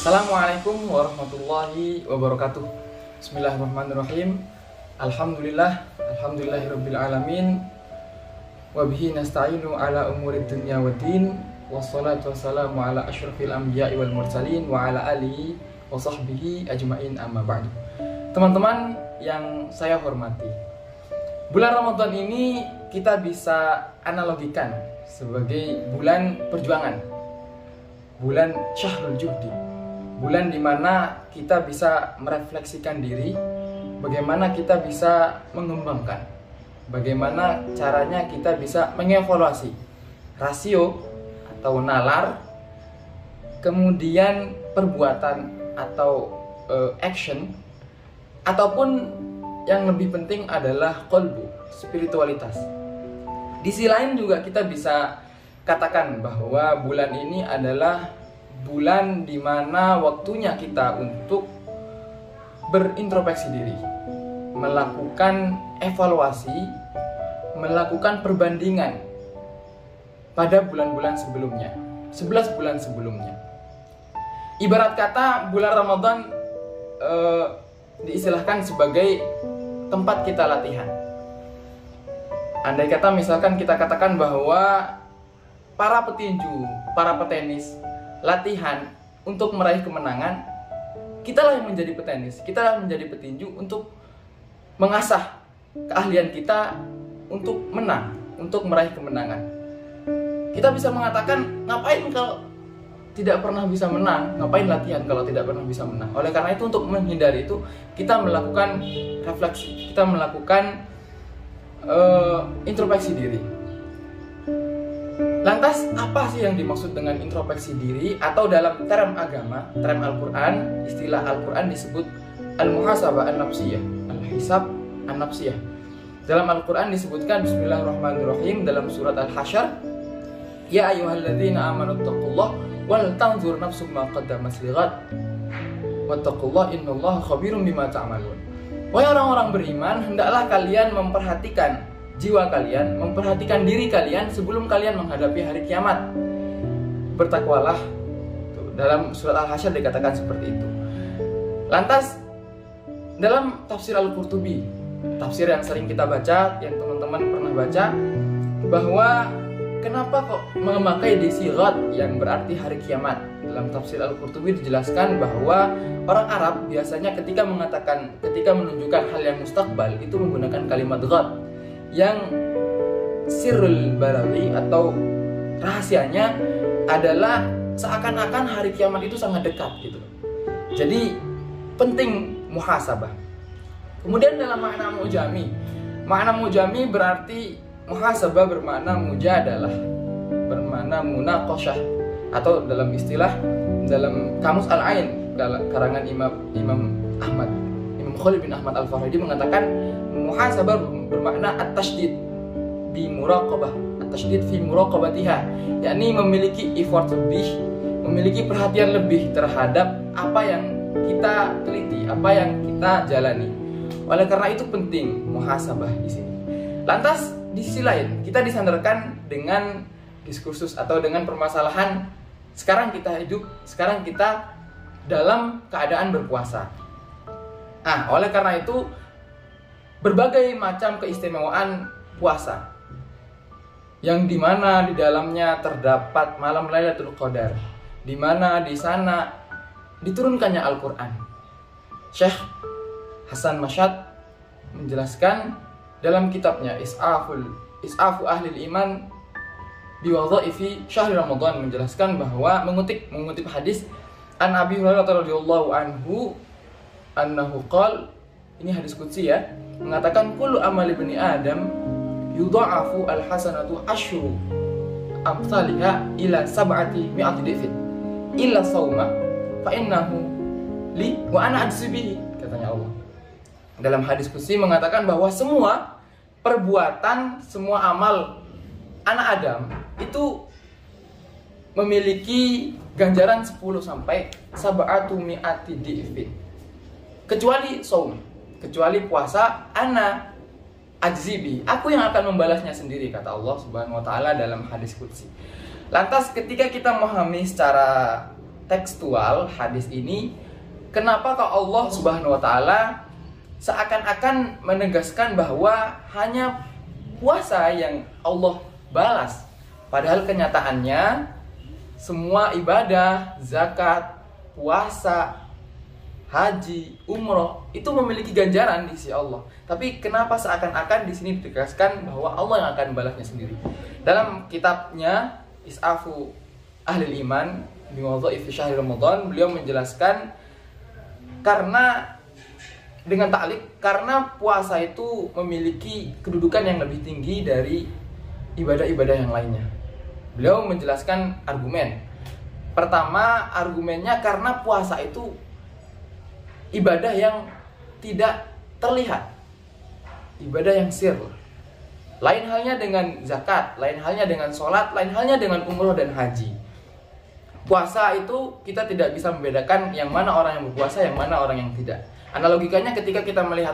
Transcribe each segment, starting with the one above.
Assalamualaikum warahmatullahi wabarakatuh. Bismillahirrahmanirrahim. Alhamdulillahirabbil alamin. Wa bihi nasta'inu ala umurid dunya waddin. Wassalatu wassalamu ala asyrafil anbiya'i wal mursalin wa ala alihi wa sahbihi ajmain, amma ba'du. Teman-teman yang saya hormati, bulan Ramadan ini kita bisa analogikan sebagai bulan perjuangan, bulan Syahrul Juhdi, bulan dimana kita bisa merefleksikan diri, bagaimana kita bisa mengembangkan, bagaimana caranya kita bisa mengevaluasi rasio atau nalar, kemudian perbuatan atau action, ataupun yang lebih penting adalah qalbu, spiritualitas. Di sisi lain juga kita bisa katakan bahwa bulan ini adalah bulan di mana waktunya kita untuk berintrospeksi diri, melakukan evaluasi, melakukan perbandingan pada bulan-bulan sebelumnya, 11 bulan sebelumnya. Ibarat kata bulan Ramadan diistilahkan sebagai tempat kita latihan. Andai kata misalkan kita katakan bahwa para petinju, para petenis latihan untuk meraih kemenangan, kitalah yang menjadi petenis, kitalah menjadi petinju untuk mengasah keahlian kita untuk menang, untuk meraih kemenangan. Kita bisa mengatakan, ngapain kalau tidak pernah bisa menang, ngapain latihan kalau tidak pernah bisa menang. Oleh karena itu, untuk menghindari itu, kita melakukan refleksi, kita melakukan introspeksi diri. Lantas, apa sih yang dimaksud dengan introspeksi diri? Atau dalam term agama, term Al-Quran, istilah Al-Quran disebut al-muhasabah an-nafsiyah, al-hisab an-nafsiyah. Dalam Al-Quran disebutkan, Bismillahirrahmanirrahim, dalam surat Al-Hasyr, Ya ayyuhalladzina amanu taqullah wal tanzur nafsum ma qaddamat lighad wattaqullaha innallaha khabirum bima ta'malun. Wahai orang-orang beriman, hendaklah kalian memperhatikan jiwa kalian, memperhatikan diri kalian sebelum kalian menghadapi hari kiamat. Bertakwalah. Dalam surat Al-Hasyr dikatakan seperti itu. Lantas dalam tafsir Al-Qurtubi, tafsir yang sering kita baca, yang teman-teman pernah baca, bahwa kenapa kok memakai disigat yang berarti hari kiamat? Dalam tafsir Al-Qurtubi dijelaskan bahwa orang Arab biasanya ketika menunjukkan hal yang mustakbal itu menggunakan kalimat ghad, yang sirrul balawi atau rahasianya adalah seakan-akan hari kiamat itu sangat dekat gitu. Jadi penting muhasabah. Kemudian dalam makna mujami berarti muhasabah bermakna mujadalah, bermakna munaqasyah, atau dalam istilah dalam kamus Al-Ain karangan Imam Khalid bin Ahmad Al-Farhidi mengatakan muhasabah bermakna at-tasydid bi muraqabah, at-tasydid fi muraqabatiha, yakni memiliki effort lebih, memiliki perhatian lebih terhadap apa yang kita teliti, apa yang kita jalani. Oleh karena itu penting muhasabah di sini. Lantas di sisi lain kita disandarkan dengan diskursus atau dengan permasalahan sekarang kita dalam keadaan berpuasa. Nah, oleh karena itu berbagai macam keistimewaan puasa yang dimana di dalamnya terdapat malam Lailatul Qadar, dimana di sana diturunkannya Al-Quran. Syekh Hasan Masyad menjelaskan dalam kitabnya Is'afu Ahlil Iman biwadhaifi Syahr Ramadan, menjelaskan bahwa mengutip hadis An Abi Hurairah radhiyallahu anhu annahu qala, ini hadis qudsi ya, mengatakan kullu amali bani Adam yudha'afu al-hasanatu asyru amsalha ila sab'ati mi'ati dhifin illa shauma fa innahu li wa ana ajzi bihi, katanya Allah. Dalam hadis qudsi mengatakan bahwa semua perbuatan, semua amal anak Adam itu memiliki ganjaran 10 sampai sab'atu mi'ati dhifin, kecuali saum, kecuali puasa, ana ajzibi, aku yang akan membalasnya sendiri, kata Allah Subhanahu wa taala dalam hadis qudsi. Lantas ketika kita memahami secara tekstual hadis ini, kenapa kok Allah Subhanahu wa taala seakan-akan menegaskan bahwa hanya puasa yang Allah balas, padahal kenyataannya semua ibadah, zakat, puasa, haji, umroh itu memiliki ganjaran di sisi Allah. Tapi kenapa seakan-akan di sini ditegaskan bahwa Allah yang akan balasnya sendiri? Dalam kitabnya Is'afu Ahlil Iman bi Wadha'ifi Syahri Ramadan, beliau menjelaskan karena dengan ta'liq, karena puasa itu memiliki kedudukan yang lebih tinggi dari ibadah-ibadah yang lainnya. Beliau menjelaskan argumen. Pertama, argumennya karena puasa itu ibadah yang tidak terlihat, ibadah yang sir. Lain halnya dengan zakat, lain halnya dengan sholat, lain halnya dengan umroh dan haji. Puasa itu kita tidak bisa membedakan yang mana orang yang berpuasa, yang mana orang yang tidak. Analogikanya ketika kita melihat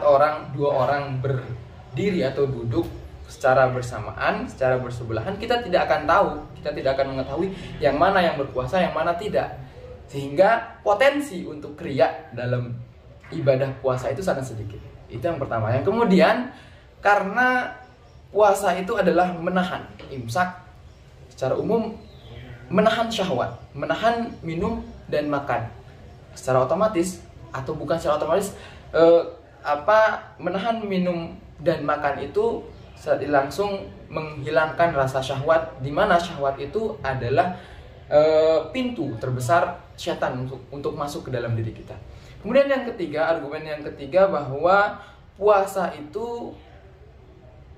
dua orang berdiri atau duduk secara bersamaan, secara bersebelahan, kita tidak akan tahu, kita tidak akan mengetahui yang mana yang berpuasa, yang mana tidak. Sehingga potensi untuk riya dalam ibadah puasa itu sangat sedikit. Itu yang pertama. Yang kemudian, karena puasa itu adalah menahan, imsak secara umum, menahan syahwat, menahan minum dan makan secara otomatis, atau bukan secara otomatis, menahan minum dan makan itu langsung menghilangkan rasa syahwat, di mana syahwat itu adalah pintu terbesar syaitan untuk masuk ke dalam diri kita. Kemudian yang ketiga, argumen yang ketiga, bahwa puasa itu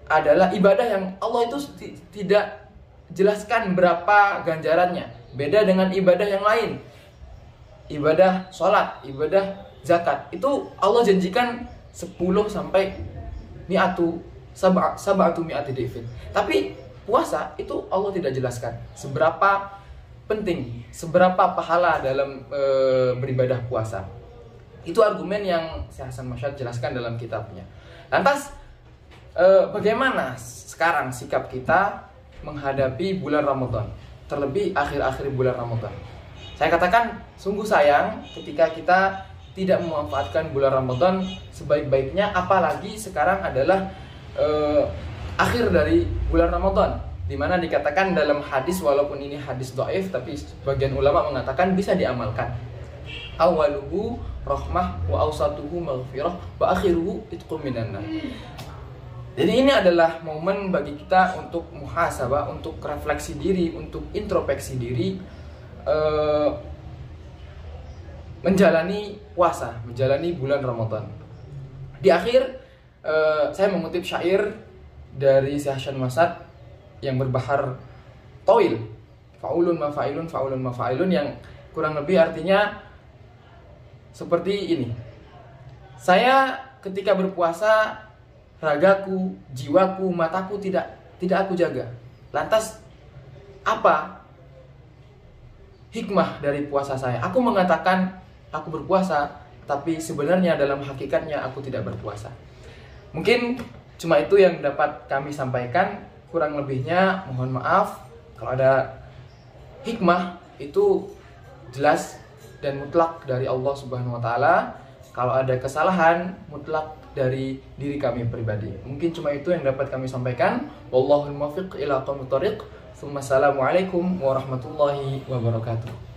adalah ibadah yang Allah itu tidak jelaskan berapa ganjarannya. Beda dengan ibadah yang lain. Ibadah sholat, ibadah zakat, itu Allah janjikan 10 sampai sab'atu mi'ati dhifin. Tapi puasa itu Allah tidak jelaskan seberapa penting, seberapa pahala dalam beribadah puasa. Itu argumen yang Syekh Hasan Masyad jelaskan dalam kitabnya. Lantas bagaimana sekarang sikap kita menghadapi bulan Ramadan, terlebih akhir-akhir bulan Ramadan? Saya katakan sungguh sayang ketika kita tidak memanfaatkan bulan Ramadan sebaik-baiknya, apalagi sekarang adalah akhir dari bulan Ramadan, di mana dikatakan dalam hadis, walaupun ini hadis dhaif, tapi sebagian ulama mengatakan bisa diamalkan. Awaluhu rahmah wa awsatuhu maghfirah wa akhiruhu itqum minan nar. Jadi ini adalah momen bagi kita untuk muhasabah, untuk refleksi diri, untuk introspeksi diri, menjalani puasa, menjalani bulan Ramadan. Di akhir saya mengutip syair dari Syekh Hasan Masyad yang berbahar tawil, faulun mafailun faulun mafailun, yang kurang lebih artinya seperti ini. Saya ketika berpuasa, ragaku, jiwaku, mataku tidak aku jaga. Lantas apa hikmah dari puasa saya? Aku mengatakan aku berpuasa, tapi sebenarnya dalam hakikatnya aku tidak berpuasa. Mungkin cuma itu yang dapat kami sampaikan. Kurang lebihnya mohon maaf. Kalau ada hikmah itu jelas dan mutlak dari Allah Subhanahu wa taala. Kalau ada kesalahan mutlak dari diri kami pribadi. Mungkin cuma itu yang dapat kami sampaikan. Wallahul muwaffiq ila aqwamit thoriq. Assalamualaikum warahmatullahi wabarakatuh.